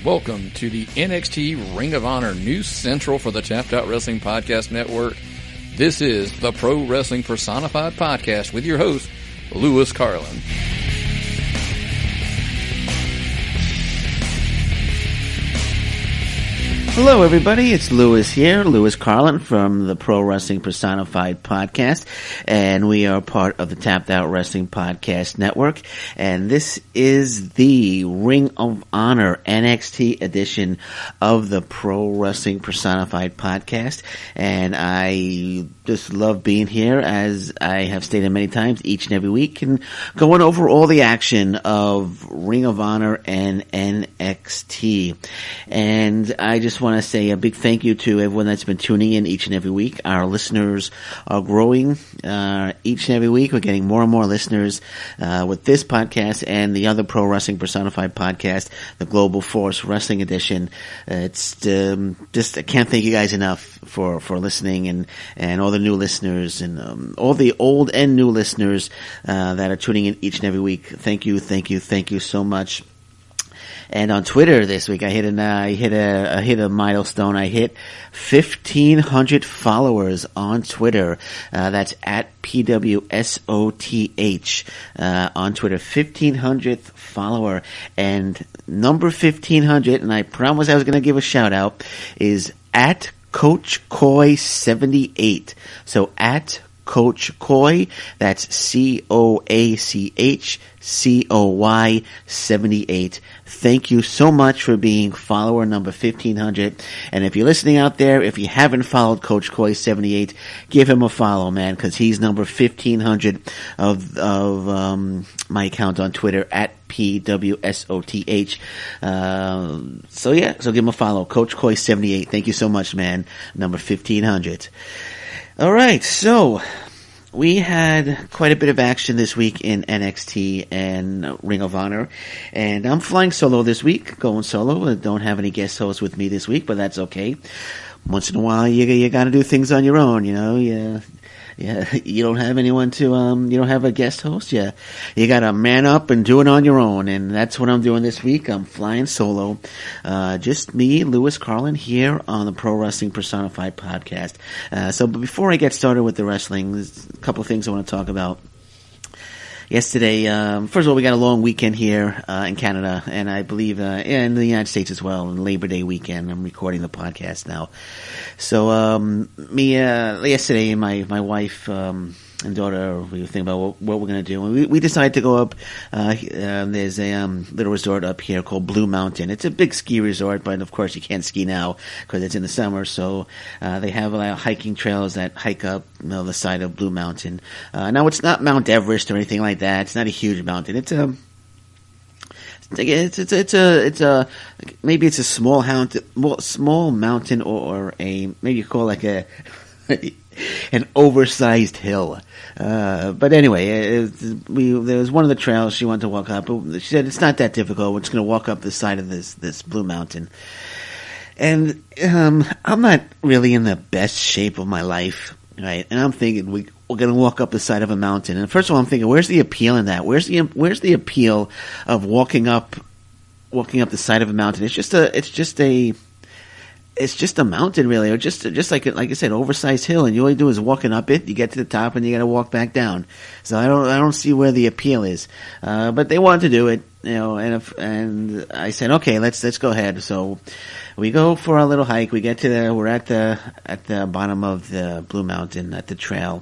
Welcome to the NXT Ring of Honor News Central for the Tapped Out Wrestling Podcast Network. This is the Pro Wrestling Personified Podcast with your host, Lewis Carlin. Hello, everybody. It's Lewis here, Lewis Carlin from the Pro Wrestling Personified Podcast, and we are part of the Tapped Out Wrestling Podcast Network, and this is the Ring of Honor NXT edition of the Pro Wrestling Personified Podcast, and I just love being here, as I have stated many times, each and every week, and going over all the action of Ring of Honor and NXT, and I just want to say a big thank you to everyone that's been tuning in each and every week. Our listeners are growing each and every week. We're getting more and more listeners with this podcast and the other Pro Wrestling Personified podcast, the Global Force Wrestling Edition. It's just I can't thank you guys enough for listening and all the new listeners and all the old and new listeners that are tuning in each and every week. Thank you so much. And on Twitter this week, I hit a milestone. I hit 1,500 followers on Twitter. That's at PWSOTH on Twitter. 1,500th follower, and number 1,500. And I promised I was going to give a shout out. Is at Coach Coy 78. So at Coach Coy, that's COACHCOY 78. Thank you so much for being follower number 1,500. And if you're listening out there, if you haven't followed Coach Coy 78, give him a follow, man, because he's number 1,500 of my account on Twitter at PWSOTH. So give him a follow, Coach Coy 78. Thank you so much, man. Number 1,500. All right, so we had quite a bit of action this week in NXT and Ring of Honor, and I'm flying solo this week, going solo. I don't have any guest hosts with me this week, but that's okay. Once in a while, you got to do things on your own, you know. Yeah, you don't have anyone to, you don't have a guest host. Yeah, you gotta man up and do it on your own, and that's what I'm doing this week. I'm flying solo. Just me, Lewis Carlin, here on the Pro Wrestling Personified Podcast. But before I get started with the wrestling, there's a couple of things I want to talk about. Yesterday, first of all, we got a long weekend here in Canada, and I believe in the United States as well, on Labor Day weekend. I'm recording the podcast now. So, yesterday, my wife and daughter, we were thinking about what we're going to do. And we decided to go up. There's a little resort up here called Blue Mountain. It's a big ski resort, but of course you can't ski now because it's in the summer. So they have hiking trails that hike up the side of Blue Mountain. Now it's not Mount Everest or anything like that. It's not a huge mountain. It's maybe it's a small mountain or a maybe you call like a an oversized hill. But anyway, there was one of the trails she wanted to walk up. But she said it's not that difficult. We're just going to walk up the side of this Blue Mountain. And I'm not really in the best shape of my life, right? And I'm thinking we're going to walk up the side of a mountain. And first of all, I'm thinking, where's the appeal in that? Where's the appeal of walking up the side of a mountain? It's just a mountain, really, or just like I said, oversized hill, and you all you do is walking up it. You get to the top, and you got to walk back down. So I don't see where the appeal is. But they wanted to do it, you know, and I said, okay, let's go ahead. So we go for our little hike. We're at the bottom of the Blue Mountain at the trail,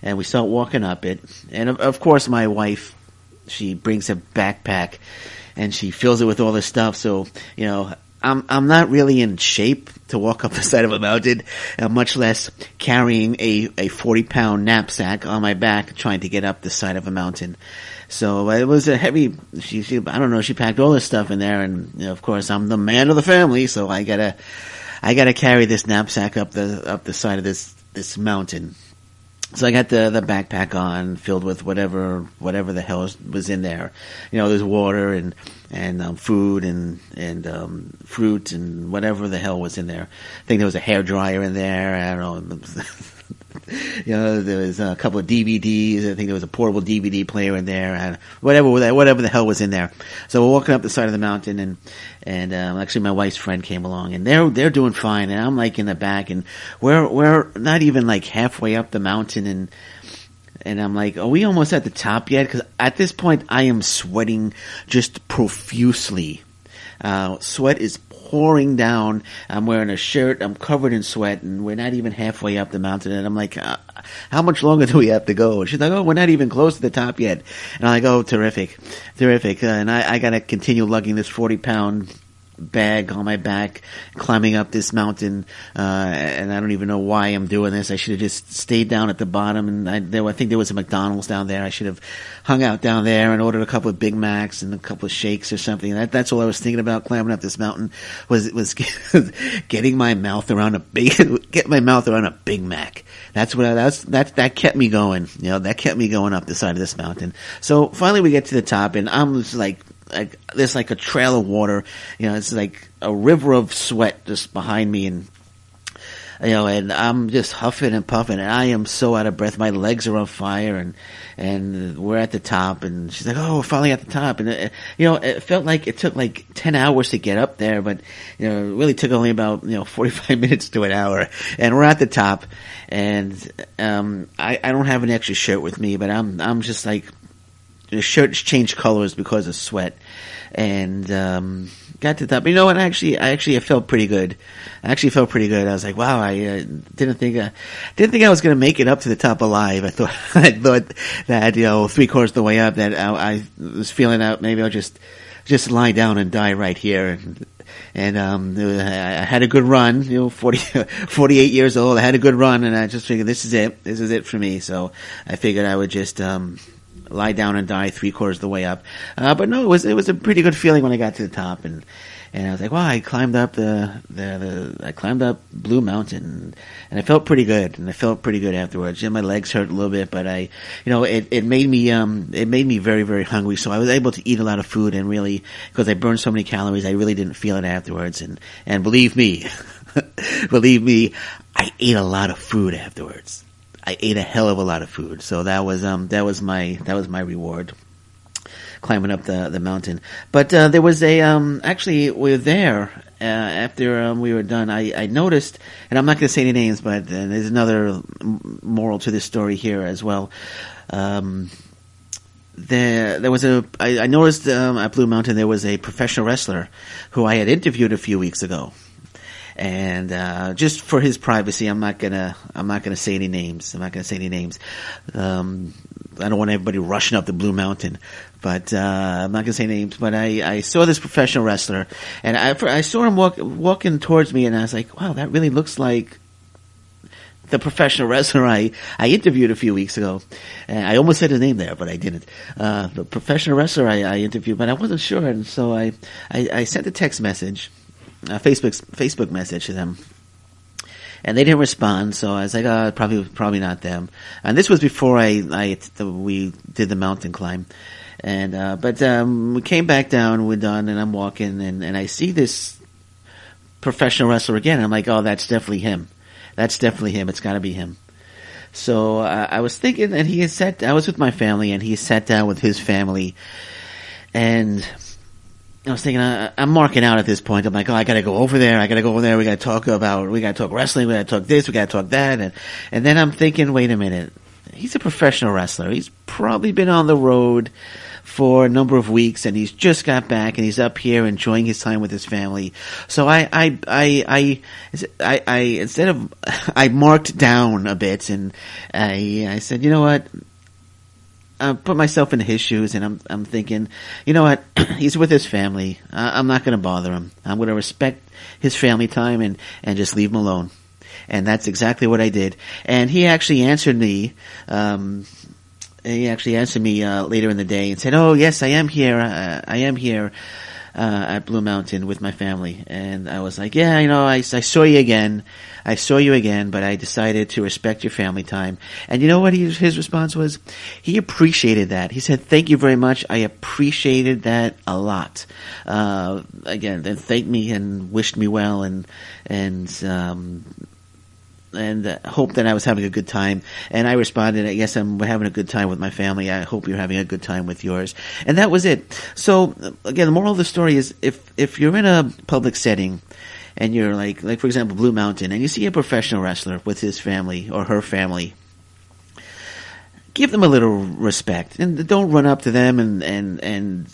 and we start walking up it. And of course, my wife, she brings a backpack, and she fills it with all this stuff. So, you know, I'm not really in shape to walk up the side of a mountain, much less carrying a 40-pound knapsack on my back trying to get up the side of a mountain. So it was a heavy. She I don't know. She packed all this stuff in there, and you know, of course I'm the man of the family, so I gotta carry this knapsack up the side of this mountain. So I got the backpack on, filled with whatever the hell was in there. You know, there's water and food and fruit and whatever the hell was in there. I think there was a hairdryer in there. I don't know. There was a couple of DVDs. I think there was a portable DVD player in there, and whatever the hell was in there. So we're walking up the side of the mountain, and actually my wife's friend came along, and they're doing fine, and I'm like in the back, and we're not even like halfway up the mountain, and I'm like, are we almost at the top yet? Because at this point I am sweating just profusely. Sweat is pouring down. I'm wearing a shirt. I'm covered in sweat, and we're not even halfway up the mountain. And I'm like, how much longer do we have to go? And she's like, oh, we're not even close to the top yet. And I'm like, oh, terrific. And I got to continue lugging this 40-pound bag on my back, climbing up this mountain, and I don't even know why I'm doing this. I should have just stayed down at the bottom, and I think there was a McDonald's down there. I should have hung out down there and ordered a couple of Big Macs and a couple of shakes or something. That's all I was thinking about climbing up this mountain was getting my mouth around a Big Mac. That kept me going. That kept me going up the side of this mountain. So finally we get to the top, and I'm just like there's like a trail of water, it's like a river of sweat just behind me, and and I'm just huffing and puffing, and I am so out of breath. My legs are on fire, and we're at the top, and she's like, oh, we're finally at the top. And it felt like it took like 10 hours to get up there, but it really took only about 45 minutes to an hour, and we're at the top. And I don't have an extra shirt with me, but I'm just like, the shirts changed colors because of sweat, and got to the top. But what? I felt pretty good. I was like, wow, I didn't think I was going to make it up to the top alive. I thought that 3/4 of the way up that I was feeling out. Maybe I'll just lie down and die right here. And I had a good run. 48 years old. I had a good run, and I just figured this is it for me. So I figured I would just lie down and die 3/4 of the way up. But no, it was a pretty good feeling when I got to the top, and I was like, wow, I climbed up I climbed up Blue Mountain, and I felt pretty good, afterwards. My legs hurt a little bit, but it made me very, very hungry, so I was able to eat a lot of food, and really, because I burned so many calories, I really didn't feel it afterwards, and believe me, I ate a lot of food afterwards. I ate a hell of a lot of food, so that was my reward, climbing up the mountain. But there was actually we were there after we were done. I noticed, and I'm not going to say any names, but there's another moral to this story here as well. There was I noticed at Blue Mountain there was a professional wrestler who I had interviewed a few weeks ago. And just for his privacy, I'm not gonna say any names. I don't want everybody rushing up the Blue Mountain, but I'm not gonna say names. But I saw this professional wrestler, and I saw him walking towards me, and I was like, wow, that really looks like the professional wrestler I interviewed a few weeks ago. And I almost said his name there, but I didn't. The professional wrestler I interviewed, but I wasn't sure, and so I sent a text message. A Facebook message to them, and they didn't respond. So I was like, oh, probably not them. And this was before we did the mountain climb, and but we came back down. We're done, and I'm walking, and I see this professional wrestler again. And I'm like, oh, that's definitely him. It's got to be him. So I was thinking, and I was with my family, and he sat down with his family, and I was thinking, I'm marking out at this point. I'm like, oh, I gotta go over there. We gotta talk wrestling. We gotta talk this. We gotta talk that. And then I'm thinking, wait a minute. He's a professional wrestler. He's probably been on the road for a number of weeks, and he's just got back, and he's up here enjoying his time with his family. So I marked down a bit, and I said, you know what? I put myself in his shoes, and I'm thinking, you know what? He's with his family. I'm not going to bother him. I'm going to respect his family time and just leave him alone. And that's exactly what I did. And he actually answered me. Later in the day and said, "Oh yes, I am here. At Blue Mountain with my family." And I was like, "Yeah, I saw you again. But I decided to respect your family time." And you know what his response was? He appreciated that. He said, "Thank you very much. I appreciated that a lot." Again, then thanked me and wished me well, and hoped that I was having a good time. And I responded, yes, I'm having a good time with my family. I hope you're having a good time with yours. And that was it. So again, the moral of the story is if you're in a public setting and you're like for example, Blue Mountain, and you see a professional wrestler with his family or her family, give them a little respect and don't run up to them and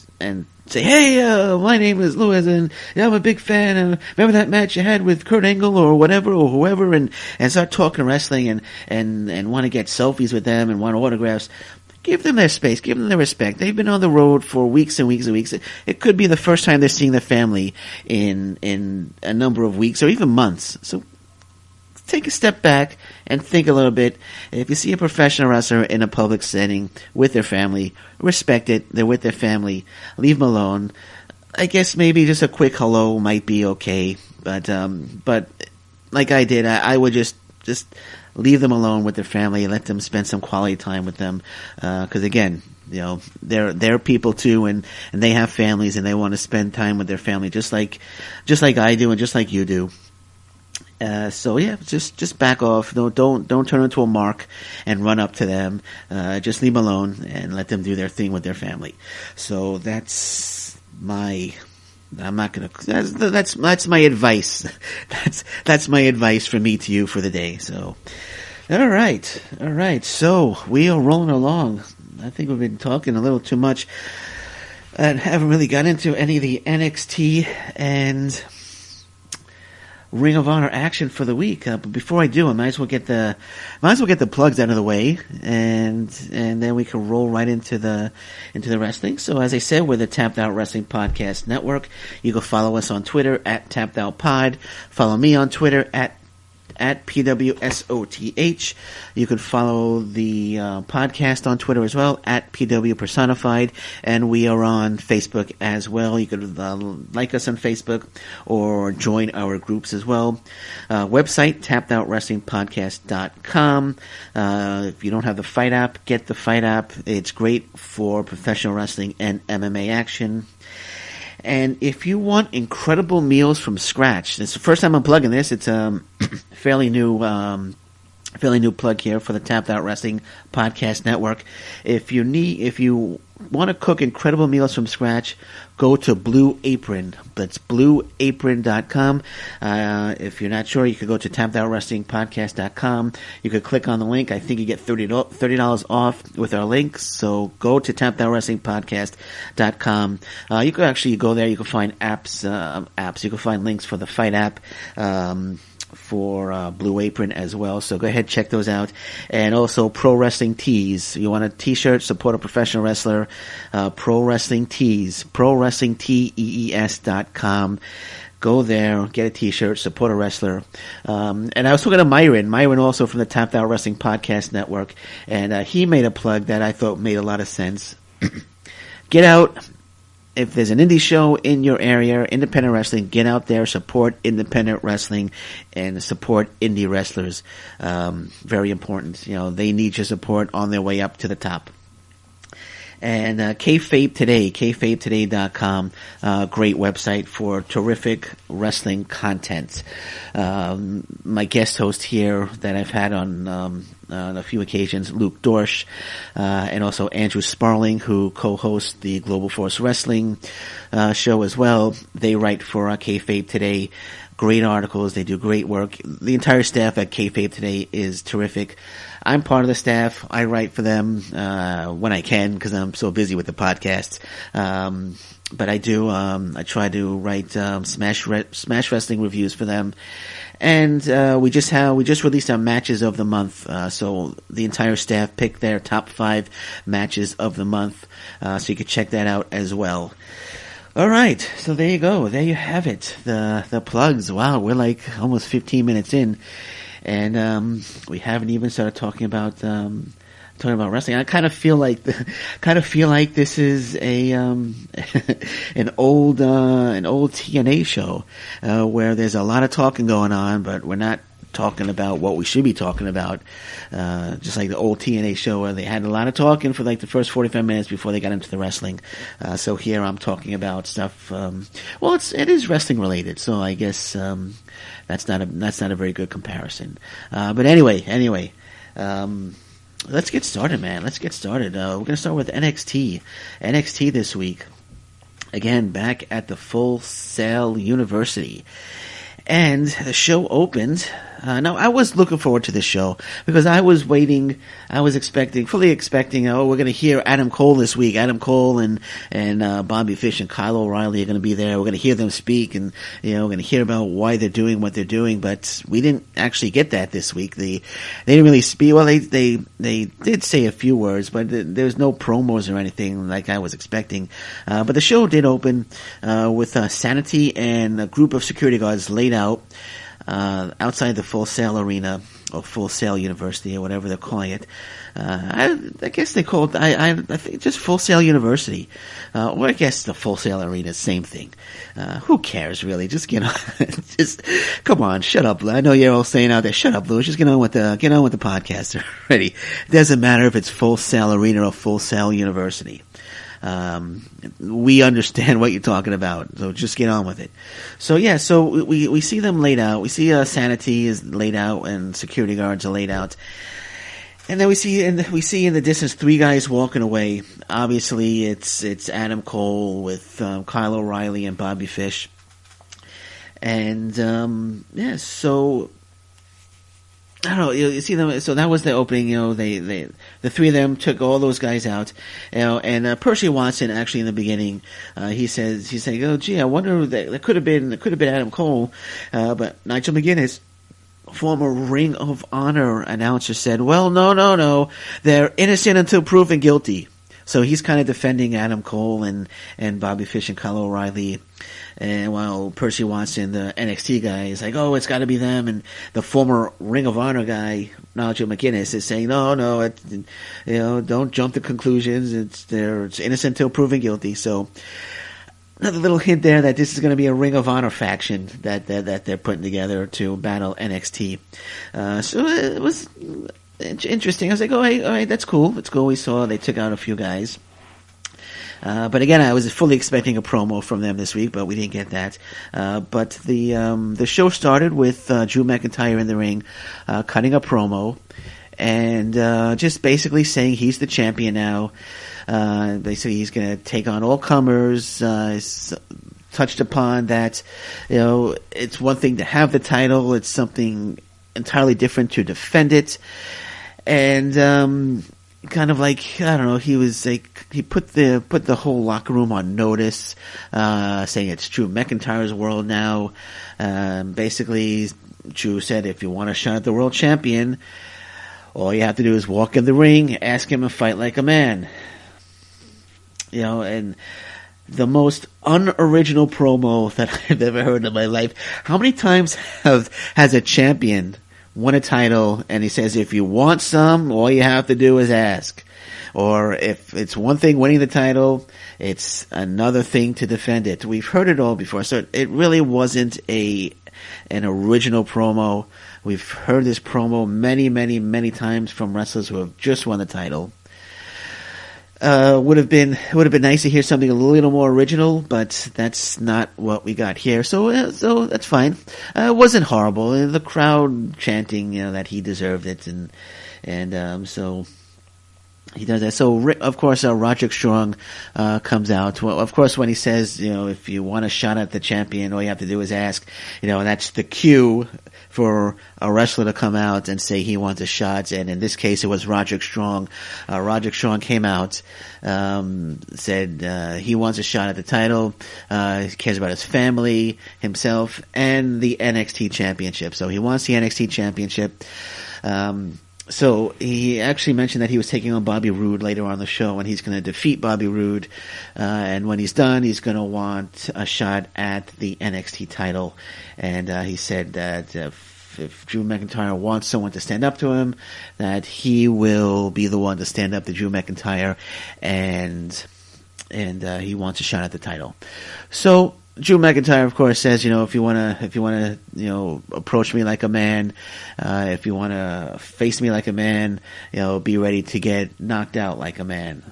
say, hey, my name is Louis and I'm a big fan and remember that match you had with Kurt Angle or whatever or whoever, and start talking wrestling and want to get selfies with them and want autographs. Give them their space, give them their respect. They've been on the road for weeks and weeks and weeks. It could be the first time they're seeing their family in a number of weeks or even months. So take a step back and think a little bit. If you see a professional wrestler in a public setting with their family, respect it. They're with their family. Leave them alone. I guess maybe just a quick hello might be okay. But like I did, I would just leave them alone with their family and let them spend some quality time with them. 'Cause again, they're people too, and they have families and they want to spend time with their family just like I do and just like you do. So yeah, just back off. No, don't turn into a mark and run up to them. Just leave them alone and let them do their thing with their family. So that's my advice. That's my advice from me to you for the day. So, all right. So we are rolling along. I think we've been talking a little too much and haven't really got into any of the NXT and Ring of Honor action for the week. But before I do, I might as well get the plugs out of the way, and then we can roll right into the wrestling. So as I said, we're the Tapped Out Wrestling Podcast Network. You can follow us on Twitter at Tapped Out Pod. Follow me on Twitter at PWSOTH. You can follow the podcast on Twitter as well at PW Personified, and we are on Facebook as well. You could like us on Facebook or join our groups as well. Website tappedOutWrestlingPodcast.com. If you don't have the Fight app, get the Fight app. It's great for professional wrestling and MMA action. And if you want incredible meals from scratch, it's the first time I'm plugging this. It's a fairly new plug here for the Tapped Out Wrestling Podcast Network. If you want to cook incredible meals from scratch, go to Blue Apron. That's blueapron.com. If you're not sure, you could go to tappedOutWrestlingPodcast.com. You could click on the link. I think you get $30 off with our links. So go to tappedOutWrestlingPodcast.com. You could actually go there. You can find apps. You can find links for the Fight app. For Blue Apron as well. So go ahead, check those out. And also Pro Wrestling Tees. You want a t-shirt, support a professional wrestler, Pro Wrestling Tees, ProWrestlingTees.com. Go there, get a t-shirt, support a wrestler. And I was talking to Myron also from the Tapped Out Wrestling Podcast Network, and he made a plug that I thought made a lot of sense. Get out. If there's an indie show in your area, independent wrestling, get out there, support independent wrestling, and support indie wrestlers. Very important. They need your support on their way up to the top. And Kayfabe Today, kayfabetoday.com, great website for terrific wrestling content. My guest host here that I've had on a few occasions, Luke Dorsch, and also Andrew Sparling, who co-hosts the Global Force Wrestling show as well. They write for Kayfabe Today. Great articles. They do great work. The entire staff at Kayfabe Today is terrific. I'm part of the staff. I write for them when I can because I'm so busy with the podcasts. But I do. I try to write Smash Wrestling reviews for them. And we just released our matches of the month. So the entire staff picked their top 5 matches of the month. So you can check that out as well. All right, so there you go. There you have it. The plugs. Wow, we're like almost 15 minutes in, and we haven't even started talking about wrestling. I kind of feel like this is a an old TNA show where there's a lot of talking going on, but we're not talking about what we should be talking about, just like the old TNA show where they had a lot of talking for like the first 45 minutes before they got into the wrestling. So here I'm talking about stuff. Well, it is wrestling related, so I guess that's not a very good comparison. But anyway. Let's get started, man. Let's get started. We're going to start with NXT. NXT this week. Again, back at the Full Sail University. And the show opened. Now, I was looking forward to this show because I was waiting. I was fully expecting, we're going to hear Adam Cole this week. Adam Cole and Bobby Fish and Kyle O'Reilly are going to be there. We're going to hear them speak and, we're going to hear about why they're doing what they're doing. But we didn't actually get that this week. They didn't really speak. Well, they did say a few words, but there's no promos or anything like I was expecting. But the show did open, with Sanity and a group of security guards laid out outside the Full Sail Arena or Full Sail University or whatever they're calling it. I guess they call it. I think just Full Sail University, or I guess the Full Sail Arena, same thing. Who cares really? Just just come on, shut up. I know you're all saying out there, shut up, Louis. Just get on with the podcast already. It doesn't matter if it's Full Sail Arena or Full Sail University. We understand what you're talking about, so just get on with it. So yeah, so we see them laid out. We see Sanity is laid out and security guards are laid out, and then we see in the distance 3 guys walking away. Obviously, it's Adam Cole with Kyle O'Reilly and Bobby Fish, and so. I don't know. You see them. So that was the opening. The 3 of them took all those guys out. And Percy Watson actually in the beginning, he's saying, "Oh, gee, I wonder that could have been Adam Cole," but Nigel McGuinness, former Ring of Honor announcer, said, "Well, no, they're innocent until proven guilty." So he's kind of defending Adam Cole and Bobby Fish and Kyle O'Reilly. And while Percy Watson, the NXT guy, is like, "Oh, it's got to be them," and the former Ring of Honor guy, Nigel McGuinness, is saying, "No, don't jump to conclusions. It's innocent until proven guilty." So another little hint there that this is going to be a Ring of Honor faction that they're putting together to battle NXT. So it was interesting. I was like, all right, that's cool. We saw they took out a few guys. But again, I was fully expecting a promo from them this week, but we didn't get that. But the show started with Drew McIntyre in the ring, cutting a promo, and just basically saying he's the champion now. Basically, he's going to take on all comers. Touched upon that, it's one thing to have the title; it's something entirely different to defend it, and kind of like, I don't know, he was like, he put the whole locker room on notice, saying it's Drew McIntyre's world now. Basically, Drew said, if you want a shot at the world champion, all you have to do is walk in the ring, ask him to fight like a man. And the most unoriginal promo that I've ever heard in my life. How many times has a champion won a title and he says, if you want some, all you have to do is ask? Or if it's one thing winning the title, it's another thing to defend it. We've heard it all before, so it really wasn't an original promo. We've heard this promo many, many, many times from wrestlers who have just won the title. Would have been nice to hear something a little more original, but that's not what we got here. So that's fine. It wasn't horrible. The crowd chanting, that he deserved it, and so he does that. So of course, Roderick Strong comes out. Well, of course, when he says, if you want a shot at the champion, all you have to do is ask. And that's the cue for a wrestler to come out and say he wants a shot, and in this case it was Roderick Strong. Roderick Strong came out, said he wants a shot at the title, he cares about his family, himself, and the NXT championship. So he wants the NXT championship. So he actually mentioned that he was taking on Bobby Roode later on the show, and he's going to defeat Bobby Roode, and when he's done, he's going to want a shot at the NXT title. And he said that if Drew McIntyre wants someone to stand up to him, that he will be the one to stand up to Drew McIntyre, and he wants a shot at the title. So Drew McIntyre, of course, says, if you wanna, approach me like a man, if you wanna face me like a man, be ready to get knocked out like a man.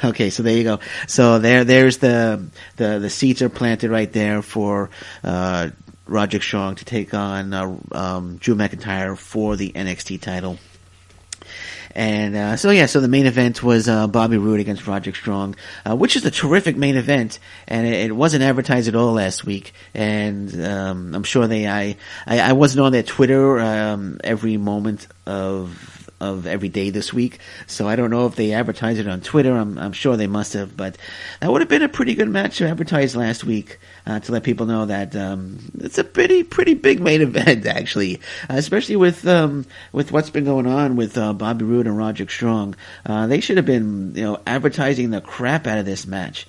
Okay, so there you go. So there's the seeds are planted right there for Roderick Strong to take on Drew McIntyre for the NXT title. And so the main event was Bobby Roode against Roderick Strong, which is a terrific main event, and it wasn't advertised at all last week. And I'm sure I wasn't on their Twitter every moment of every day this week, so I don't know if they advertised it on Twitter. I'm sure they must have, but that would have been a pretty good match to advertise last week, to let people know that it's a pretty big main event, actually, especially with what's been going on with Bobby Roode and Roderick Strong. They should have been advertising the crap out of this match.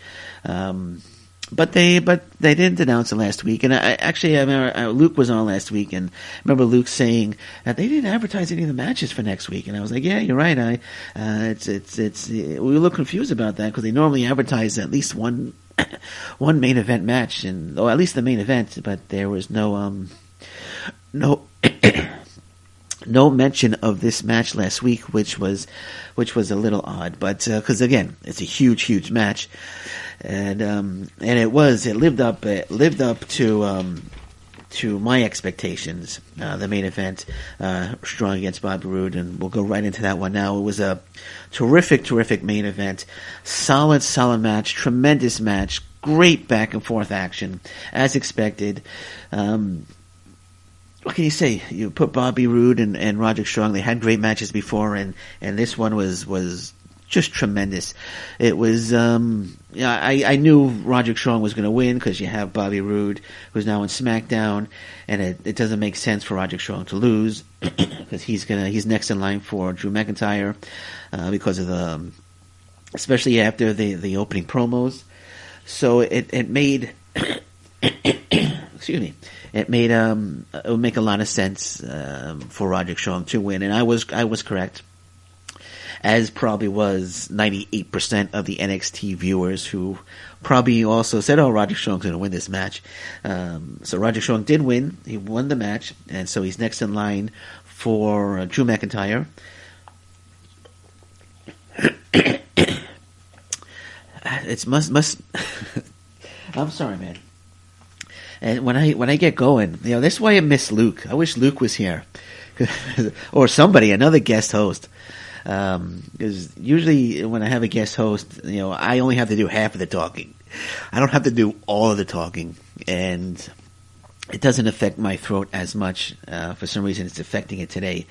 But they didn't announce it last week, and I remember Luke was on last week, and I remember Luke saying that they didn't advertise any of the matches for next week, and I was like, yeah, you're right. We were a little confused about that because they normally advertise at least one main event match, or at least the main event, but there was no mention of this match last week, which was a little odd, but because again, it's a huge match. And it lived up to my expectations. The main event, Strong against Bobby Roode, and we'll go right into that one now. It was a terrific main event, solid match, tremendous match, great back and forth action as expected. What can you say? You put Bobby Roode and Roderick Strong. They had great matches before, and this one was just tremendous. It was, I knew Roderick Strong was going to win because you have Bobby Roode, who's now on SmackDown, and it doesn't make sense for Roderick Strong to lose because he's next in line for Drew McIntyre because of especially after the opening promos. So it made excuse me. It would make a lot of sense for Roderick Strong to win, and I was correct, as probably was 98% of the NXT viewers who probably also said, "Oh, Roderick Strong's going to win this match." So Roderick Strong did win; he won the match, and so he's next in line for Drew McIntyre. It's must. I'm sorry, man. And when I get going, that's why I miss Luke. I wish Luke was here, or another guest host. Because usually when I have a guest host, I only have to do half of the talking. I don't have to do all of the talking, and it doesn't affect my throat as much. For some reason, it's affecting it today.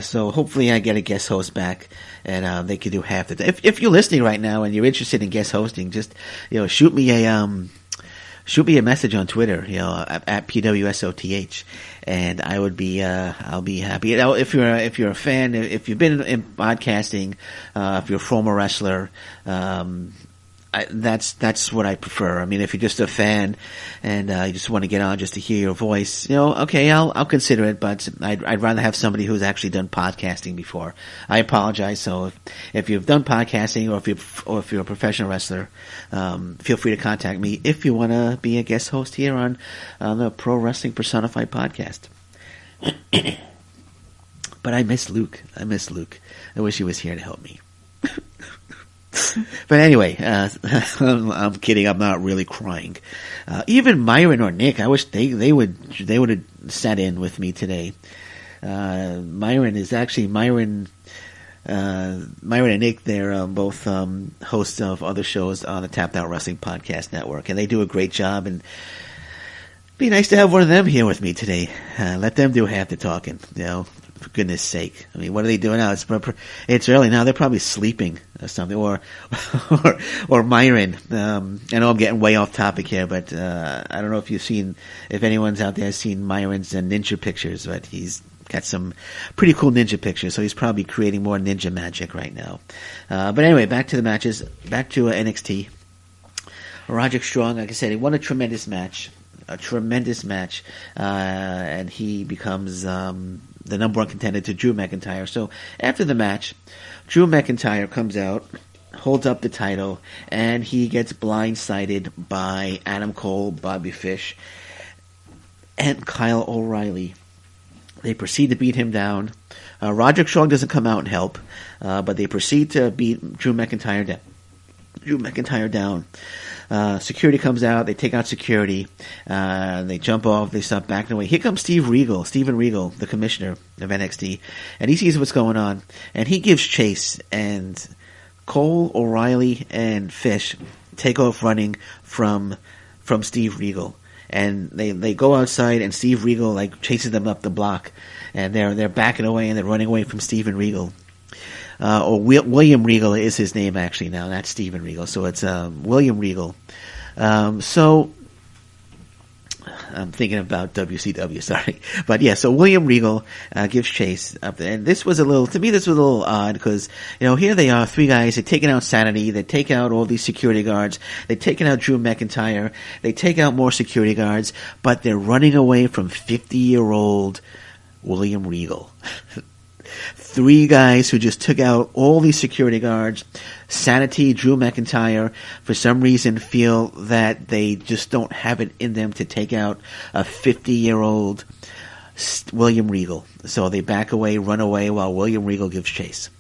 So hopefully, I get a guest host back, and they can do half the. If you're listening right now and you're interested in guest hosting, just shoot me a message on Twitter, at PWSOTH, and I would be, I'll be happy. If you're a fan, if you've been in podcasting, if you're a former wrestler, that's what I prefer. I mean, if you're just a fan and you just want to get on just to hear your voice, okay, I'll consider it. But I'd rather have somebody who's actually done podcasting before. I apologize. So if you've done podcasting, or if you're a professional wrestler, feel free to contact me if you want to be a guest host here on the Pro Wrestling Personified podcast. But I miss Luke. I wish he was here to help me. But anyway, I'm kidding. I'm not really crying. Even Myron or Nick, I wish they would have sat in with me today. Myron and Nick, they're both hosts of other shows on the Tapped Out Wrestling Podcast Network, and they do a great job. And it'd be nice to have one of them here with me today. Let them do half the talking, for goodness sake. I mean, what are they doing now? It's early now. They're probably sleeping or something. Or Myron. I know I'm getting way off topic here, but I don't know if anyone's out there has seen Myron's ninja pictures, but he's got some pretty cool ninja pictures, so he's probably creating more ninja magic right now. But anyway, back to the matches. Back to NXT. Roderick Strong, like I said, he won a tremendous match. And he becomes the number one contender to Drew McIntyre. So after the match, Drew McIntyre comes out holds up the title, and he gets blindsided by Adam Cole, Bobby Fish, and Kyle O'Reilly. They proceed to beat him down. Roderick Strong doesn't come out and help, but they proceed to beat Drew McIntyre down. Security comes out. They take out security. They jump off. They start backing away. Here comes Steven Regal, the commissioner of NXT, and he sees what's going on, and he gives chase. And Cole, O'Reilly, and Fish take off running from Steve Regal. And they go outside, and Steve Regal chases them up the block, and they're backing away, and they're running away from Steven Regal. William Regal is his name actually now, not Steven Regal. So it's William Regal. So I'm thinking about WCW, sorry. But yeah, so William Regal gives chase up there. And this was a little odd because, here they are, three guys, they're taking out Sanity, they take out all these security guards, they're taking out Drew McIntyre, they take out more security guards, but they're running away from 50-year-old William Regal. Three guys who just took out all these security guards. Sanity, Drew McIntyre, for some reason feel that they just don't have it in them to take out a 50-year-old William Regal. So they back away, run away, while William Regal gives chase.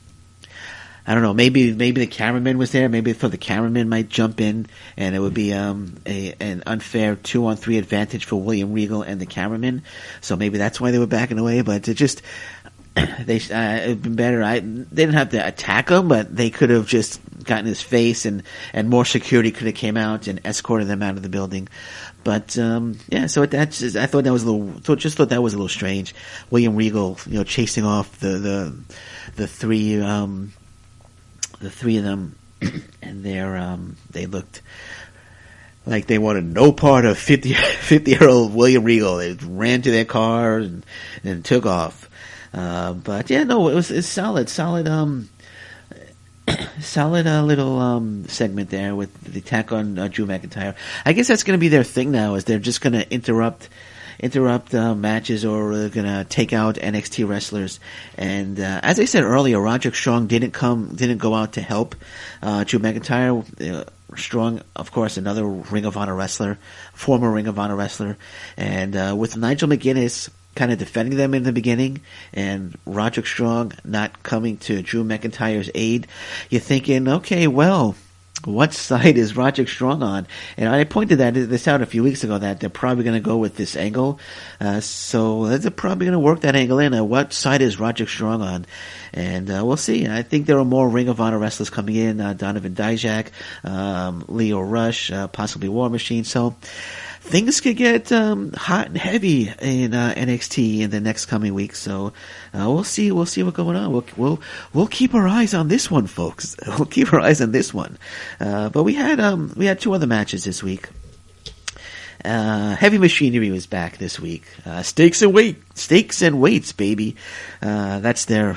I don't know, maybe the cameraman was there. Maybe the cameraman might jump in, and it would be an unfair 2-on-3 advantage for William Regal and the cameraman. So maybe that's why they were backing away. But it just it'd been better. They didn't have to attack him, but they could have just gotten his face, and more security could have came out and escorted them out of the building. But yeah, so I thought that was a little strange. William Regal, chasing off the three of them, and they looked like they wanted no part of 50-year-old William Regal. They ran to their car and took off. But yeah, no, it's solid little segment there with the attack on Drew McIntyre. I guess that's going to be their thing now, is they're just going to interrupt matches, or they're going to take out NXT wrestlers. And as I said earlier, Roderick Strong didn't go out to help Drew McIntyre. Strong, of course, another former Ring of Honor wrestler, and with Nigel McGuinness kind of defending them in the beginning, and Roderick Strong not coming to Drew McIntyre's aid, you're thinking, okay, well, what side is Roderick Strong on? And I pointed this out a few weeks ago, that they're probably going to go with this angle. So they're probably going to work that angle in. What side is Roderick Strong on? And we'll see. I think there are more Ring of Honor wrestlers coming in. Donovan Dijak, Leo Rush, possibly War Machine. So things could get hot and heavy in NXT in the next coming weeks. So we'll see what's going on. We'll keep our eyes on this one, folks. We'll keep our eyes on this one. But we had two other matches this week. Heavy Machinery was back this week. Stakes and weights, baby. That's their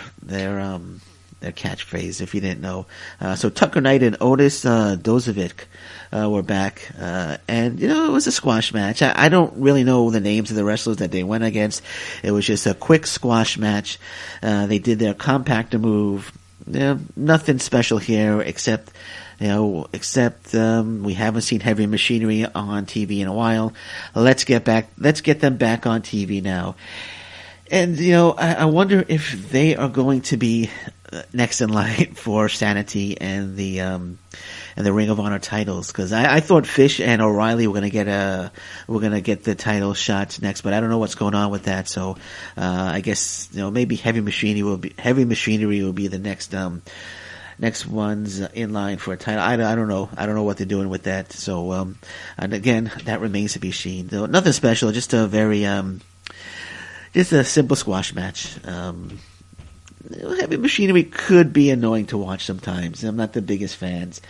catchphrase, if you didn't know. So Tucker Knight and Otis Dozovic were back, and it was a squash match. I don't really know the names of the wrestlers that they went against. It was just a quick squash match. They did their compactor move. Nothing special here, except we haven't seen Heavy Machinery on TV in a while. Let's get them back on TV now. And I wonder if they are going to be next in line for Sanity and the Ring of Honor titles, because I thought Fish and O'Reilly were going to get the title shots next, but I don't know what's going on with that. So I guess maybe Heavy Machinery will be the next ones in line for a title. I don't know what they're doing with that. So and again, that remains to be seen. Though nothing special, just a very just a simple squash match. Heavy Machinery could be annoying to watch sometimes. I'm not the biggest fans.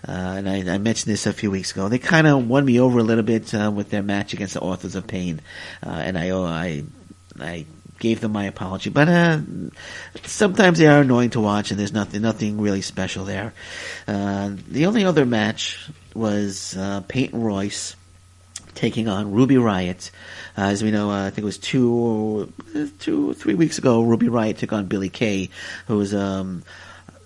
And I mentioned this a few weeks ago. They kind of won me over a little bit with their match against the Authors of Pain. And I gave them my apology. But sometimes they are annoying to watch, and there's nothing really special there. The only other match was Peyton Royce taking on Ruby Riott. As we know, I think it was 2 or 3 weeks ago, Ruby Riott took on Billie Kay, who was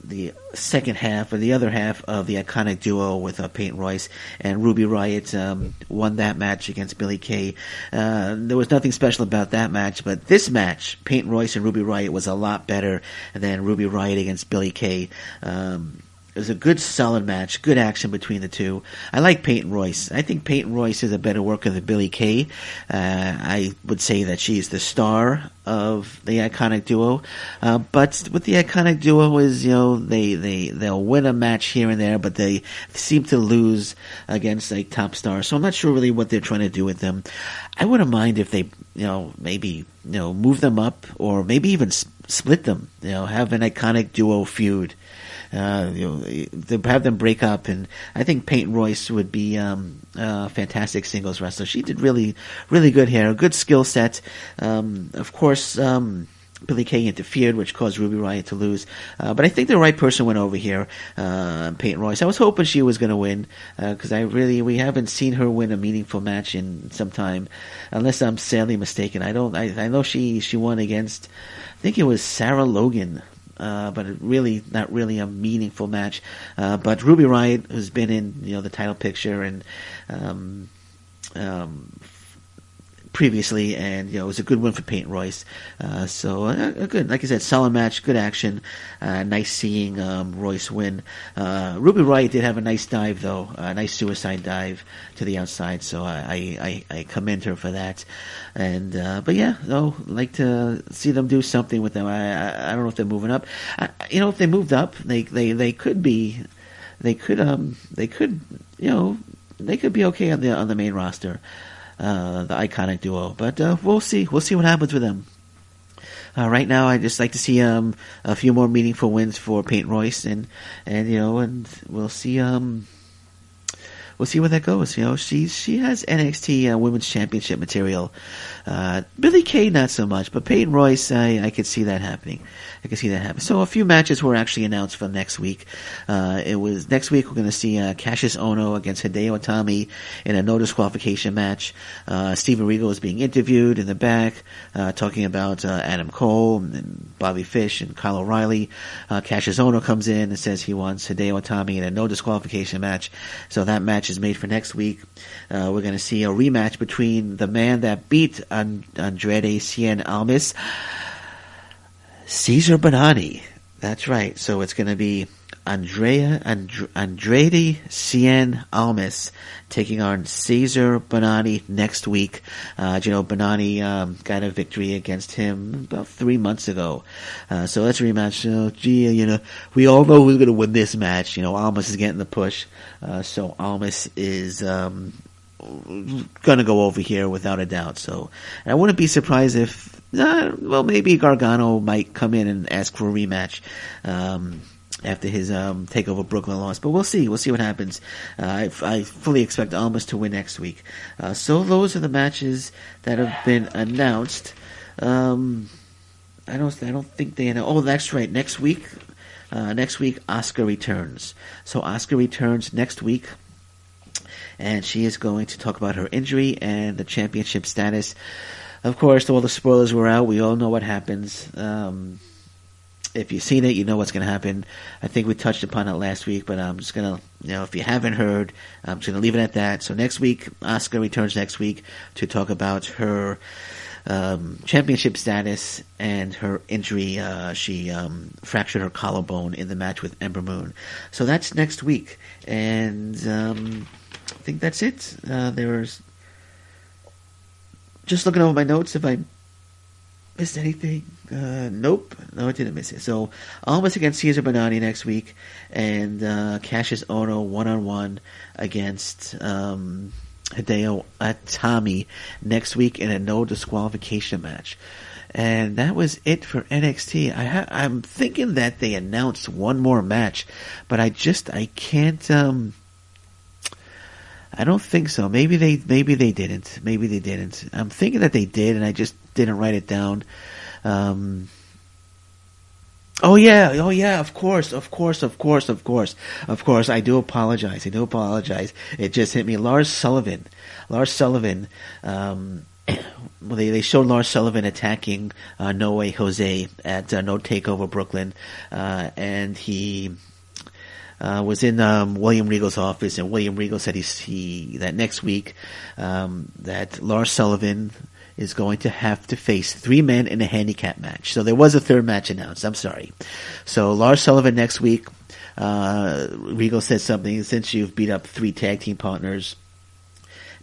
the second half or the other half of the iconic duo with Peyton Royce and Ruby Riott won that match against Billie Kay. There was nothing special about that match, but this match, Peyton Royce and Ruby Riott, was a lot better than Ruby Riott against Billie Kay. It was a good, solid match, good action between the two. I like Peyton Royce. I think Peyton Royce is a better worker than Billie Kay. I would say that she's the star of the iconic duo. But with the iconic duo is, they'll win a match here and there, but they seem to lose against like top stars. So I'm not sure really what they're trying to do with them. I wouldn't mind if they, maybe, move them up or maybe even split them, have an iconic duo feud. To have them break up, and I think Peyton Royce would be a fantastic singles wrestler. She did really, really good here, a good skill set. Of course, Billie Kay interfered, which caused Ruby Riott to lose. But I think the right person went over here, Peyton Royce. I was hoping she was going to win, because we haven't seen her win a meaningful match in some time, unless I'm sadly mistaken. I know she won against, I think it was Sarah Logan. But really, not really a meaningful match. But Ruby Riott, who's been in, the title picture and, previously, and, it was a good win for Peyton Royce. So good, like I said, solid match, good action. Nice seeing, Royce win. Ruby Riott did have a nice dive though, a nice suicide dive to the outside. So I commend her for that. And, but yeah, like to see them do something with them. I don't know if they're moving up. If they moved up, they could be okay on the main roster. The iconic duo, but we'll see. We'll see what happens with them. Right now, I just like to see a few more meaningful wins for Peyton Royce, and we'll see. We'll see where that goes. She has NXT Women's Championship material. Billie Kay not so much, but Peyton Royce, I could see that happening. So a few matches were actually announced for next week. It was next week we're going to see Cassius Ohno against Hideo Itami in a no disqualification match. Steven Regal is being interviewed in the back, talking about Adam Cole and Bobby Fish and Kyle O'Reilly. Cassius Ohno comes in and says he wants Hideo Itami in a no disqualification match. So that match is made for next week. We're going to see a rematch between the man that beat Andrade Cien Almas, Cesar Bonatti. That's right. So it's going to be Andrade Cien Almas taking on Cesar Bonatti next week. Bonatti got a victory against him about 3 months ago. So that's a rematch. We all know who's going to win this match. Almas is getting the push. So Almas is going to go over here without a doubt. So I wouldn't be surprised if, maybe Gargano might come in and ask for a rematch after his takeover Brooklyn loss, but we'll see. We'll see what happens. I fully expect Almas to win next week. So those are the matches that have been announced. I don't think they announced. Oh, that's right. Next week, Asuka returns. So Asuka returns next week, and she is going to talk about her injury and the championship status. Of course, all the spoilers were out. We all know what happens. If you've seen it, you know what's going to happen. I think we touched upon it last week, but I'm just going to, if you haven't heard, I'm just going to leave it at that. So next week, Asuka returns next week to talk about her championship status and her injury. She fractured her collarbone in the match with Ember Moon. So that's next week. And I think that's it. There's just looking over my notes if I missed anything. Nope. No, I didn't miss it. So Almas against Cesar Bonatti next week, and Cassius Ohno 1-on-1 against Hideo Itami next week in a no disqualification match. And that was it for NXT. I'm thinking that they announced one more match, but I can't. I don't think so. Maybe they didn't. I'm thinking that they did, and I just didn't write it down. Oh yeah. Of course. I do apologize. It just hit me. Lars Sullivan well, they showed Lars Sullivan attacking No Way Jose at No Takeover Brooklyn, and he was in William Regal's office, and William Regal said that next week that Lars Sullivan is going to have to face 3 men in a handicap match. So there was a third match announced. I'm sorry. So Lars Sullivan next week. Regal said something, since you've beat up 3 tag team partners,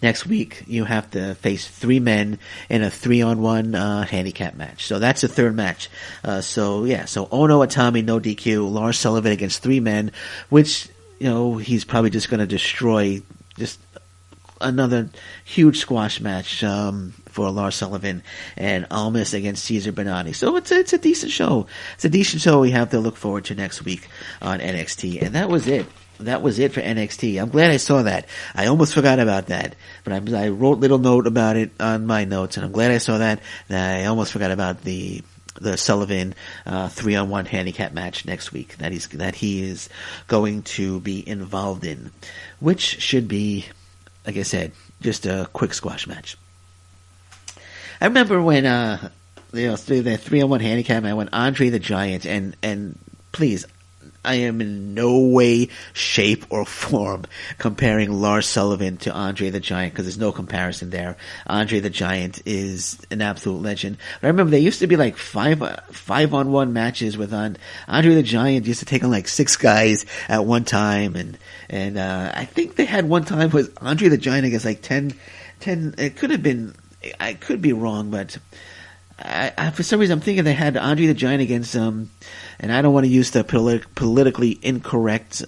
next week you have to face 3 men in a 3-on-1 handicap match. So that's the third match. So Ono, Atami, no DQ, Lars Sullivan against 3 men, which, he's probably just going to destroy just another huge squash match for Lars Sullivan, and Almas against Cesar Bonatti. So it's a decent show. It's a decent show we have to look forward to next week on NXT. And that was it. That was it for NXT. I'm glad I saw that. I almost forgot about that, but I wrote a little note about it on my notes, and I'm glad I saw that. I almost forgot about the Sullivan 3-on-1 handicap match next week that he is going to be involved in, which should be, like I said, just a quick squash match. I remember when the 3-on-1 handicap match, when Andre the Giant, and please, I am in no way, shape, or form comparing Lars Sullivan to Andre the Giant, because there's no comparison there. Andre the Giant is an absolute legend. But I remember there used to be like 5-on-1 matches with Andre the Giant used to take on like 6 guys at one time, and I think they had one time with Andre the Giant against like 10, it could have been, I could be wrong, but I for some reason I'm thinking they had Andre the Giant against and I don't want to use the politically incorrect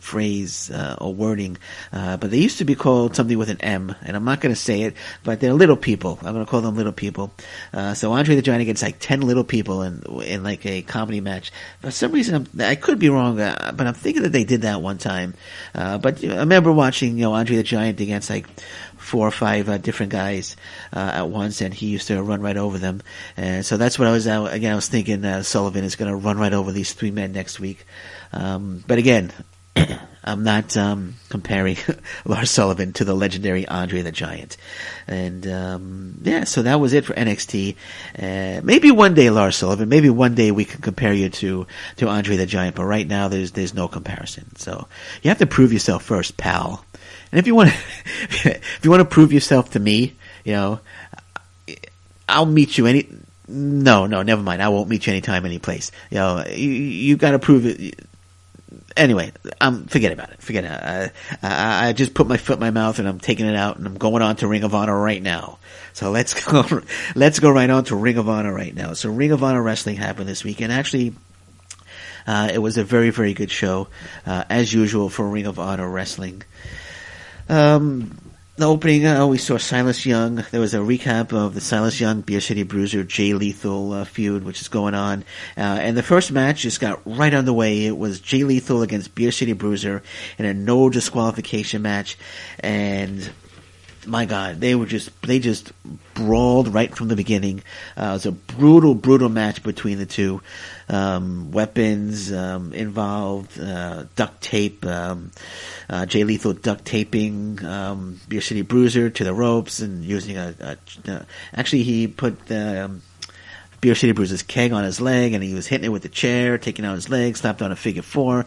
phrase or wording, but they used to be called something with an M, and I'm not going to say it, but they're little people. I'm going to call them little people. So Andre the Giant against like 10 little people in like a comedy match. For some reason, I could be wrong, but I'm thinking that they did that one time. But I remember watching, Andre the Giant against like 4 or 5 different guys at once, and he used to run right over them. And so that's what I was thinking. Sullivan is going to run right over these 3 men next week. But again, I'm not comparing Lars Sullivan to the legendary Andre the Giant. And so that was it for NXT. Maybe one day, Lars Sullivan, maybe one day we can compare you to Andre the Giant, but right now there's no comparison. So you have to prove yourself first, pal. And if you want to prove yourself to me, I'll meet you No, never mind. I won't meet you anytime, any place. You got to prove it. Anyway, forget about it. Forget it. I just put my foot in my mouth and I'm taking it out and I'm going on to Ring of Honor right now. So let's go right on to Ring of Honor right now. So Ring of Honor wrestling happened this week, and actually, it was a very, very good show, as usual for Ring of Honor wrestling. The opening, we saw Silas Young. There was a recap of the Silas Young, Beer City Bruiser, Jay Lethal feud, which is going on. And the first match just got right underway. It was Jay Lethal against Beer City Bruiser in a no disqualification match. And my God, they just brawled right from the beginning. It was a brutal match between the two. Weapons involved, duct tape, Jay Lethal duct taping Beer City Bruiser to the ropes and using actually he put Beer City Bruiser's keg on his leg, and he was hitting it with the chair, taking out his leg, slapped on a figure 4.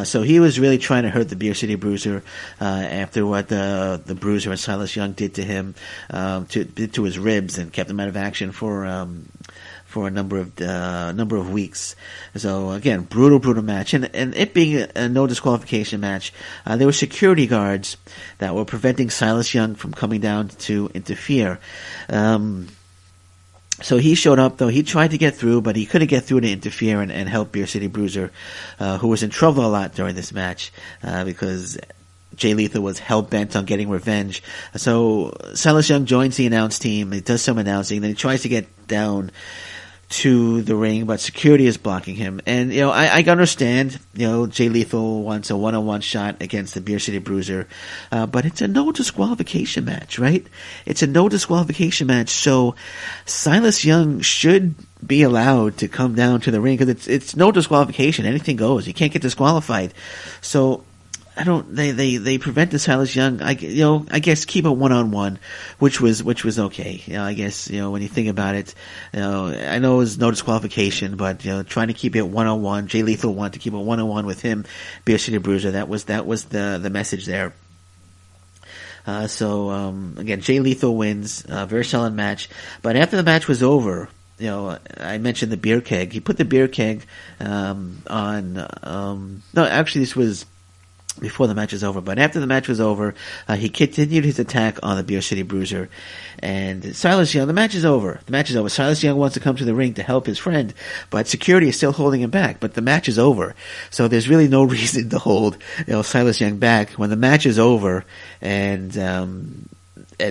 So he was really trying to hurt the Beer City Bruiser after what the Bruiser and Silas Young did to him, to his ribs, and kept him out of action for a number of weeks. So again, brutal match, and it being a no disqualification match, there were security guards that were preventing Silas Young from coming down to interfere. So he showed up, though. He tried to get through, but he couldn't get through to interfere and help Beer City Bruiser, who was in trouble a lot during this match, because Jay Lethal was hell-bent on getting revenge. So Silas Young joins the announce team. He does some announcing. Then he tries to get down to the ring, but security is blocking him. And, I understand, Jay Lethal wants a one-on-one shot against the Beer City Bruiser, but it's a no disqualification match, right? It's a no disqualification match, so Silas Young should be allowed to come down to the ring, because it's no disqualification. Anything goes. You can't get disqualified. So they prevented Silas Young. I guess keep it 1-on-1, which was okay. I guess, when you think about it, I know it was no disqualification, but, trying to keep it 1-on-1. Jay Lethal wanted to keep it 1-on-1 with him, Beer City Bruiser. That was the message there. Again, Jay Lethal wins, very solid match. But after the match was over, I mentioned the beer keg. He put the beer keg, this was before the match was over, but after the match was over, he continued his attack on the Beer City Bruiser. And Silas Young, the match is over. Silas Young wants to come to the ring to help his friend, but security is still holding him back. But the match is over. So there's really no reason to hold, Silas Young back when the match is over, and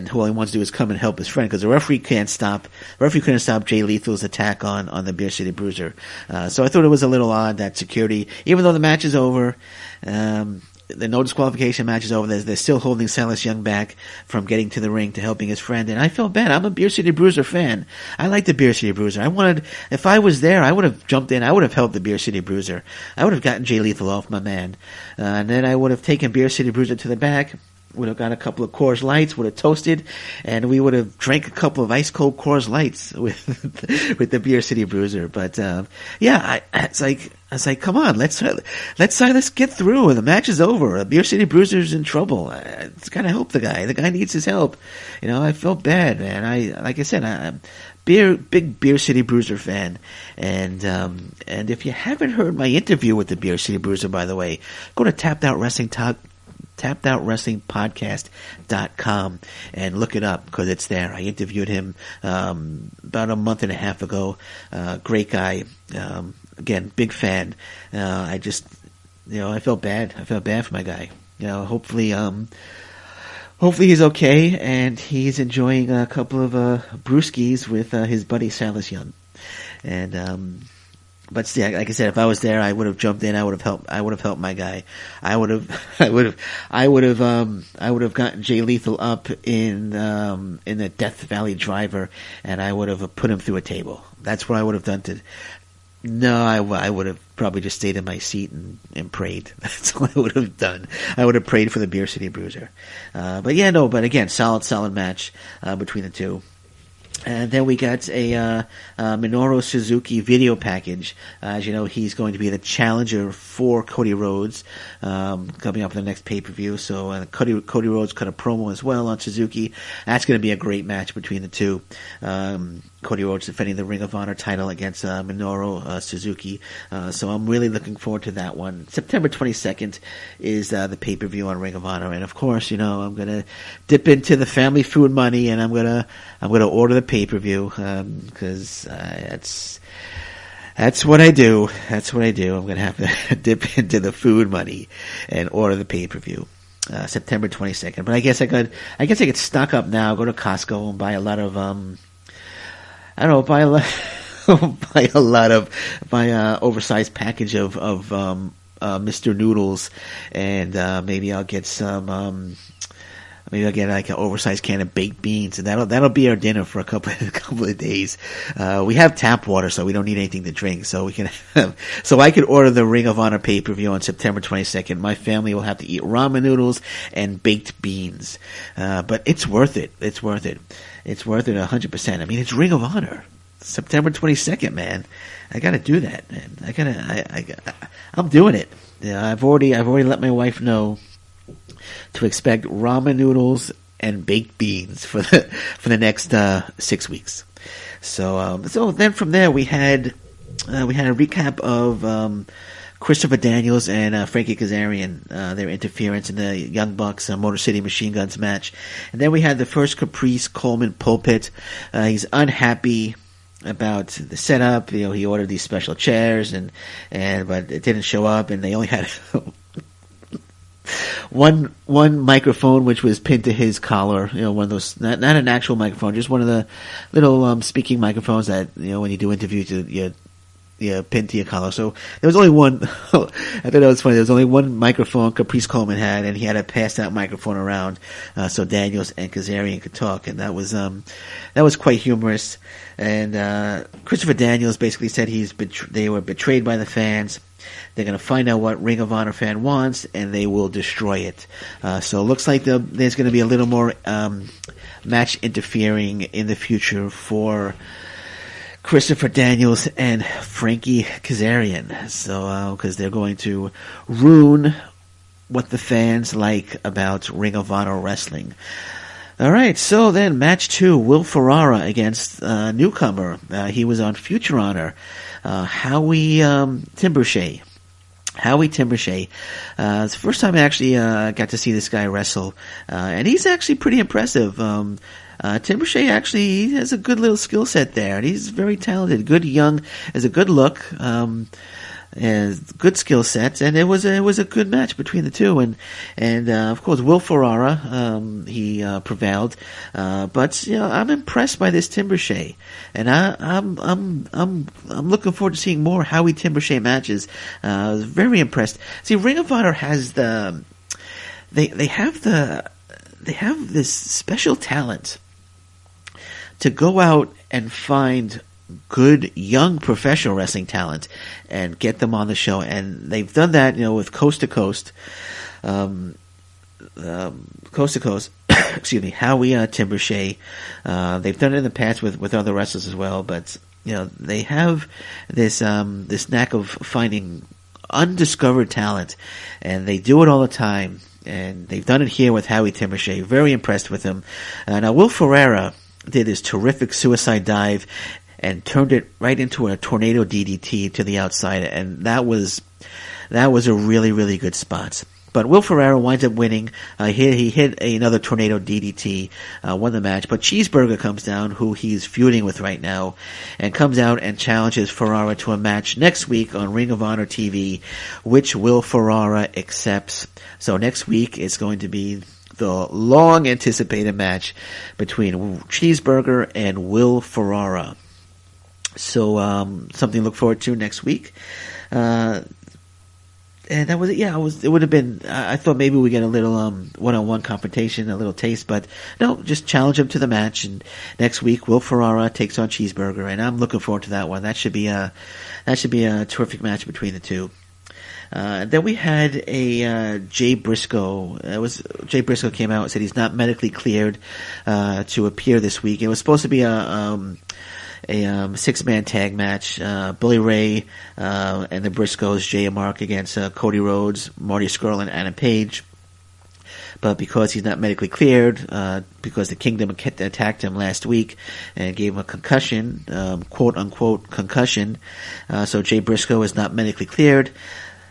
who all he wants to do is come and help his friend, because the referee couldn't stop Jay Lethal's attack on the Beer City Bruiser. So I thought it was a little odd that security, even though the match is over, the no disqualification match is over, they're still holding Silas Young back from getting to the ring to helping his friend. And I felt bad. I'm a Beer City Bruiser fan. I like the Beer City Bruiser. If I was there, I would have jumped in. I would have helped the Beer City Bruiser. I would have gotten Jay Lethal off my man. And then I would have taken Beer City Bruiser to the back, would have got a couple of Coors Lights, would have toasted, and we would have drank a couple of ice cold Coors Lights with the Beer City Bruiser. But it's like, come on, let's get through. The match is over. Beer City Bruiser's in trouble. It's got to help the guy. The guy needs his help. I felt bad, man. I'm big Beer City Bruiser fan, and if you haven't heard my interview with the Beer City Bruiser, by the way, go to TappedOutWrestlingPodcast.com and look it up, because it's there. I interviewed him about a month and a half ago. Great guy. Again, big fan. I felt bad. I felt bad for my guy. Hopefully he's okay and he's enjoying a couple of brewskis with his buddy Silas Young. And but still, like I said, if I was there, I would have jumped in. I would have helped my guy. I would have gotten Jay Lethal up in the Death Valley Driver, and I would have put him through a table. That's what I would have done I would have probably just stayed in my seat and prayed. That's what I would have done. I would have prayed for the Beer City Bruiser. But again, solid match between the two. And then we got a Minoru Suzuki video package. As you know, he's going to be the challenger for Cody Rhodes coming up in the next pay-per-view. So Cody Rhodes cut a promo as well on Suzuki. That's going to be a great match between the two. Cody Rhodes defending the Ring of Honor title against Minoru Suzuki. So I'm really looking forward to that one. September 22nd is the pay-per-view on Ring of Honor. And of course, I'm going to dip into the family food money, and I'm going to order the pay-per-view, because that's what I do. That's what I do. I'm going to have to dip into the food money and order the pay-per-view. September 22nd. But I guess I could stock up now, go to Costco and buy a lot of, buy oversized package of Mr. Noodles, and maybe I'll get some, maybe I'll get like an oversized can of baked beans, and that'll be our dinner for a couple of days. We have tap water, so we don't need anything to drink. So I could order the Ring of Honor pay-per-view on September 22nd. My family will have to eat ramen noodles and baked beans. But it's worth it. It's worth it. It's worth it 100%. I mean, it's Ring of Honor. September 22nd, man. I gotta do that, man. I'm doing it. I've already let my wife know to expect ramen noodles and baked beans for the next 6 weeks. So then from there we had a recap of Christopher Daniels and Frankie Kazarian, their interference in the Young Bucks Motor City Machine Guns match, and then we had the first Caprice Coleman pulpit. He's unhappy about the setup. He ordered these special chairs, but it didn't show up, and they only had one microphone, which was pinned to his collar. One of those, not an actual microphone, just one of the little speaking microphones that when you do interviews, you pin to your collar. So there was only one. I thought that was funny. There was only one microphone Caprice Coleman had, and he had to pass that microphone around so Daniels and Kazarian could talk, and that was quite humorous. And Christopher Daniels basically said they were betrayed by the fans. They're going to find out what Ring of Honor fan wants, and they will destroy it. So it looks like there's going to be a little more match interfering in the future for Christopher Daniels and Frankie Kazarian. So, because they're going to ruin what the fans like about Ring of Honor wrestling. All right, so then match 2, Will Ferrara against newcomer. He was on Future Honor, Howie Timbershea. Howie Timbershea. It's the first time I actually got to see this guy wrestle, and he's actually pretty impressive. Timbershea actually has a good little skill set there, and he's very talented. Good young, has a good look, good skill sets, and it was a good match between the two. And of course, Will Ferrara, he prevailed, but I'm impressed by this Timbershea, and I'm looking forward to seeing more Howie Timbershea matches. I was very impressed. See, Ring of Honor has they have this special talent to go out and find good young professional wrestling talent and get them on the show, and they've done that, with Coast to Coast, excuse me, Howie Timbershea. They've done it in the past with other wrestlers as well, but they have this knack of finding undiscovered talent, and they do it all the time. And they've done it here with Howie Timbershea. Very impressed with him. Now, Will Ferrara did his terrific suicide dive and turned it right into a tornado DDT to the outside, and that was a really, really good spot. But Will Ferrara winds up winning. He hit another tornado DDT, won the match. But Cheeseburger comes down, who he's feuding with right now, and comes out and challenges Ferrara to a match next week on Ring of Honor TV, which Will Ferrara accepts. So next week is going to be the long-anticipated match between Cheeseburger and Will Ferrara. So something to look forward to next week. And that was it. Yeah, it would have been. I thought maybe we get a little one-on-one confrontation, a little taste, but no, just challenge him to the match. And next week, Will Ferrara takes on Cheeseburger, and I'm looking forward to that one. That should be a terrific match between the two. Then we had a Jay Briscoe. Jay Briscoe came out and said he's not medically cleared to appear this week. It was supposed to be a 6-man tag match, Bully Ray and the Briscoes, Jay and Mark, against Cody Rhodes, Marty Scurll, and Adam Page. But because he's not medically cleared, because the Kingdom attacked him last week and gave him a concussion, quote-unquote concussion, so Jay Briscoe is not medically cleared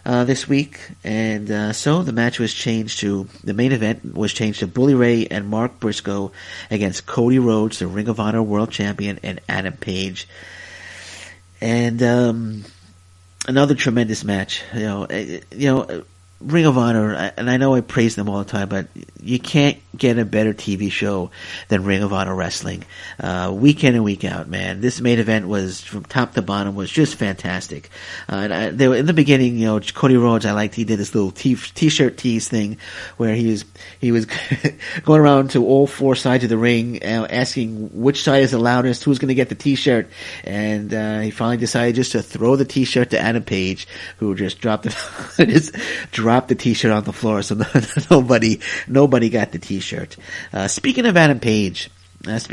this week, and so the match was changed to, the main event was changed to Bully Ray and Mark Briscoe against Cody Rhodes, the Ring of Honor World Champion, and Adam Page. And another tremendous match. Ring of Honor, and I know I praise them all the time, but you can't get a better TV show than Ring of Honor Wrestling. Week in and week out, man. This main event was, from top to bottom, was just fantastic. They were, in the beginning, Cody Rhodes, I liked, he did this little t-shirt tease thing, where he was going around to all four sides of the ring, asking which side is the loudest, who's gonna get the t-shirt, and he finally decided just to throw the t-shirt to Adam Page, who just dropped the t-shirt on the floor, so nobody got the t-shirt. Speaking of Adam Page, last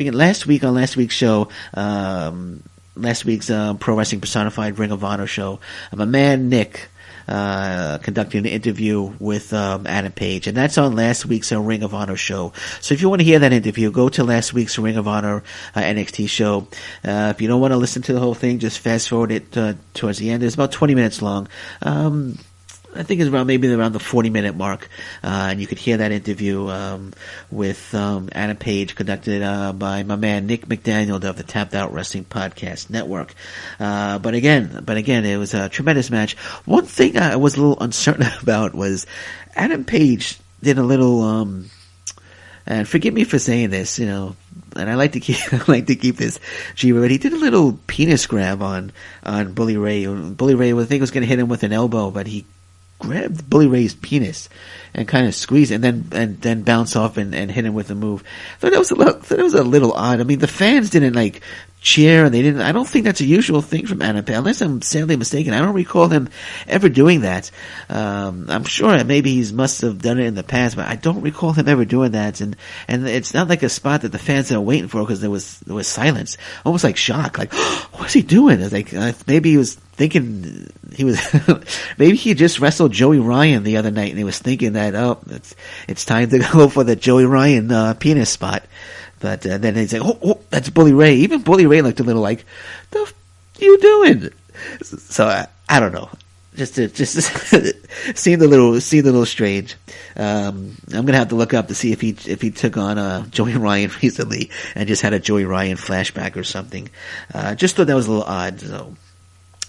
week's show, last week's Pro Wrestling Personified Ring of Honor show, my man Nick conducting an interview with Adam Page, and that's on last week's Ring of Honor show. So if you want to hear that interview, go to last week's Ring of Honor NXT show. If you don't want to listen to the whole thing, just fast forward it towards the end. It's about 20 minutes long. I think it's around the 40-minute mark, and you could hear that interview with Adam Page, conducted by my man Nick McDaniel of the Tapped Out Wrestling Podcast Network. But again, it was a tremendous match. One thing I was a little uncertain about was Adam Page did a little, and forgive me for saying this, and I like to keep this G, but he did a little penis grab on Bully Ray. Bully Ray, I think, was going to hit him with an elbow, but he grabbed Bully Ray's penis and kind of squeezed it and then bounce off and hit him with a move. So that was a little odd. I mean, the fans didn't like cheer, and I don't think that's a usual thing from Adam Page, unless I'm sadly mistaken. I don't recall him ever doing that. I'm sure maybe he must have done it in the past, but I don't recall him ever doing that. And it's not like a spot that the fans are waiting for, because there was silence, almost like shock, like, oh, what's he doing? It's like, maybe he was thinking maybe he just wrestled Joey Ryan the other night, and he was thinking that, oh, it's time to go for the Joey Ryan penis spot. But then he's like, oh, that's Bully Ray. Even Bully Ray looked a little like, the f*** you doing? So I don't know. Just seemed a little strange. I'm gonna have to look up to see if he took on Joey Ryan recently and just had a Joey Ryan flashback or something. Just thought that was a little odd. So.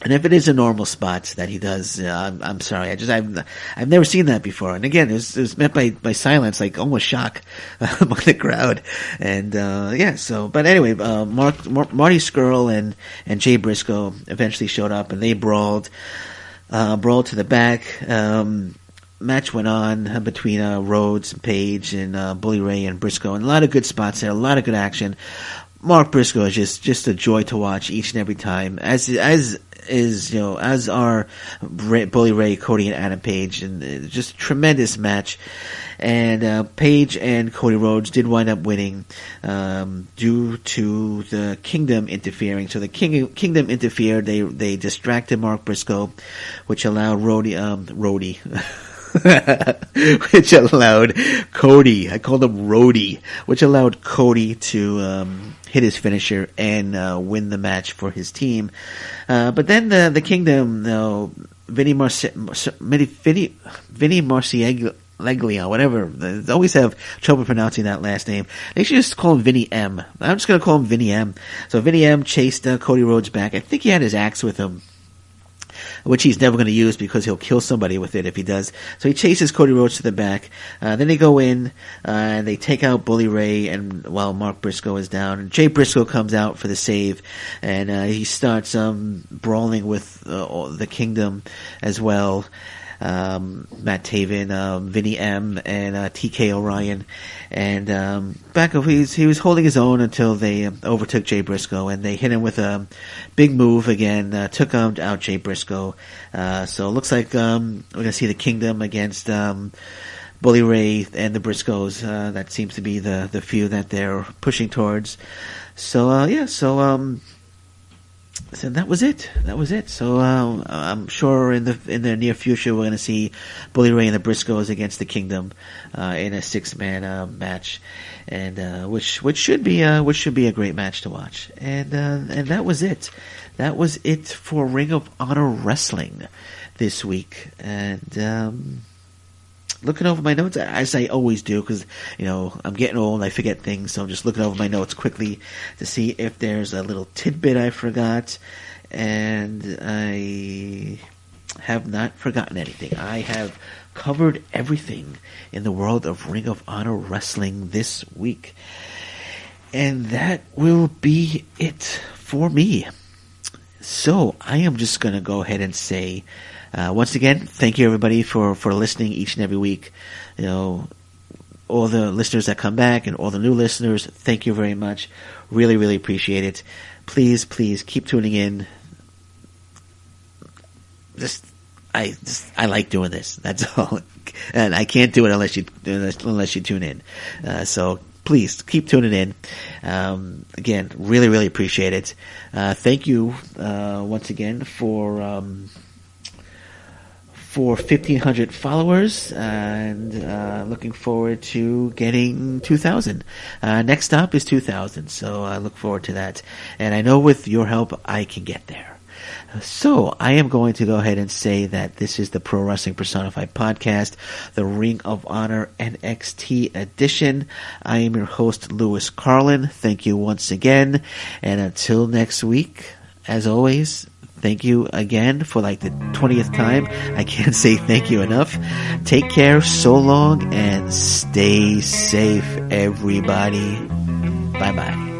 And if it is a normal spot that he does, I'm sorry. I've never seen that before. And again, it was met by silence, like almost shock among the crowd. And, but anyway, Marty Scurll and Jay Briscoe eventually showed up, and they brawled to the back. Match went on between Rhodes, Page, and Bully Ray and Briscoe, and a lot of good spots there, a lot of good action. Mark Briscoe is just a joy to watch each and every time, as are Bully Ray, Cody, and Adam Page, and just a tremendous match. And Page and Cody Rhodes did wind up winning due to the Kingdom interfering. So the Kingdom interfered. They distracted Mark Briscoe, which allowed which allowed Cody, I called him Rhodey, which allowed Cody to hit his finisher and win the match for his team. But then the Kingdom, Vinny Marcieglia, whatever. They always have trouble pronouncing that last name. They should just call him Vinny M. I'm just going to call him Vinny M. So Vinny M chased Cody Rhodes back. I think he had his axe with him, which he's never going to use because he'll kill somebody with it if he does. So he chases Cody Rhodes to the back. Then they go in, and they take out Bully Ray, and while Mark Briscoe is down, and Jay Briscoe comes out for the save, and he starts brawling with the Kingdom as well. Matt Taven, Vinny M, and TK O'Ryan, and he was holding his own until they overtook Jay Briscoe, and they hit him with a big move again, took out Jay Briscoe. So it looks like we're gonna see the Kingdom against Bully Ray and the Briscoes. That seems to be the feud that they're pushing towards. So that was it. So I'm sure in the near future we're going to see Bully Ray and the Briscoes against the Kingdom in a 6-man match, and which should be a great match to watch. And that was it. That was it for Ring of Honor Wrestling this week. And looking over my notes, as I always do, because, I'm getting old and I forget things, so I'm just looking over my notes quickly to see if there's a little tidbit I forgot, and I have not forgotten anything. I have covered everything in the world of Ring of Honor Wrestling this week. And that will be it for me. So, I am just going to go ahead and say, once again, thank you everybody for listening each and every week. All the listeners that come back and all the new listeners, thank you very much. Really, really appreciate it. Please keep tuning in. I like doing this. That's all. And I can't do it unless you tune in. So please keep tuning in. Again, really, really appreciate it. Thank you once again for 1,500 followers, and looking forward to getting 2,000. Next stop is 2,000, so I look forward to that. And I know with your help, I can get there. So I am going to go ahead and say that this is the Pro Wrestling Personified podcast, the Ring of Honor NXT edition. I am your host, Lewis Carlin. Thank you once again, and until next week, as always, thank you again for like the 20th time. I can't say thank you enough. Take care, so long, and stay safe, everybody. Bye-bye.